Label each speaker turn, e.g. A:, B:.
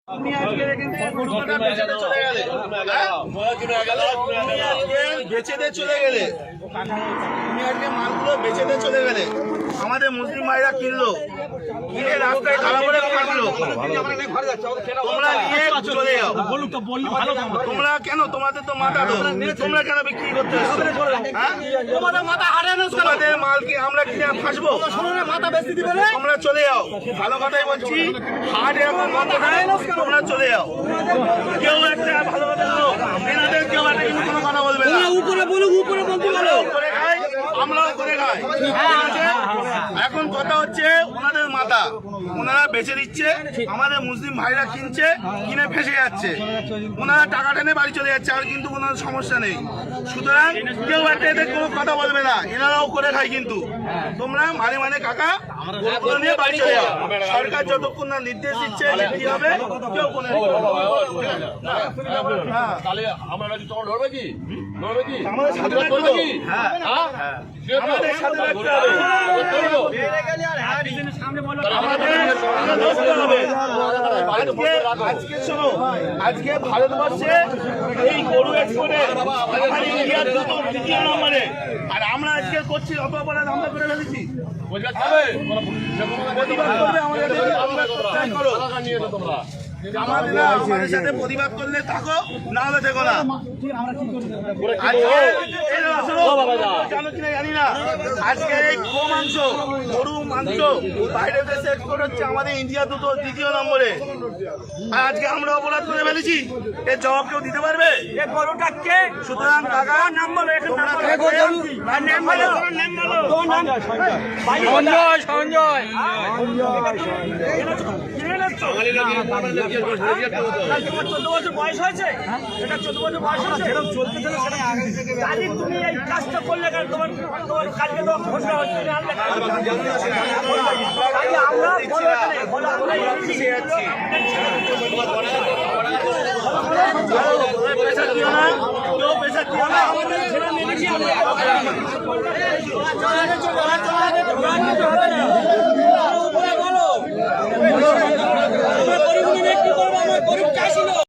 A: আপনি আজকে বেচে দিয়ে চলে গেলে তুমি আজকে মালগুলো বেচে দিয়ে চলে গেলে আমাদের মুসলিম ভাইরা কিনলো, কিনে রাস্তায় খারাপ করে কাটলো, তোমরা নিয়ে চলে যাও। তোমরা কেন, তোমাদের তো মাথা, তোমরা কেন বিক্রি করতে আসছো? তোমাদের মালকে আমরা কিনে ফাঁসবো? মাথা বেশি দিবে, তোমরা চলে যাও। ভালো কথাই বলছি, হাট এরকম মাথা দেয়, তোমরা চলে যাও। কেউ একটা ভালো কথা বলো, এনাদের কেউ একটা কিন্তু কোনো কথা বলবে না। উপরে বলুক, উপরে বলতে পারো, করে খাই, আমরাও করে খাই। এখন কথা হচ্ছে ওনাদের মাথা ওনারা বেচে দিচ্ছে, আমাদের মুসলিম ভাইরা কিনছে, কিনে ফেসে যাচ্ছে, ওনারা টাকা টেনে বাড়ি চলে যাচ্ছে, আর কিন্তু কোনো সমস্যা নেই। সুতরাং কেউ একটা এদের কোনো কথা বলবে না, এনারাও করে খায়। কিন্তু তোমরা মানে কাকা নিয়ে বাড়ি চলে যাও। সরকার যতক্ষণ না নির্দেশ দিচ্ছে কি হবে, কেউ কোনো আমাদের সাথে আজকে ভারতবর্ষে এই গরু এক্সপোর্টে ইন্ডিয়ার দ্বিতীয় নম্বরে, আর আমরা আজকে করছি অত অপরাধ আমরা করে ফেলেছি। আমাদের সাথে প্রতিবাদ করলে থাকো, না হলে থেকো না। জানি না আজকে এই গো মাংস, গরু মাংস বাইরের দেশে এক্সপোর্ট হচ্ছে, আমাদের ইন্ডিয়া দ্বিতীয় নম্বরে। আর আজকে আমরা অপরাধ করে ফেলেছি, এর জবাব কেউ দিতে পারবে? সুতরাং টাকা নাম বলো, সঞ্জয় বয়স হয়েছে, এটা 14 বছর বয়স হয়েছে, চলতে তুমি এই কাজটা করলে কেন? তোমার কাজকে তো ঘোষণা হচ্ছে, আমরা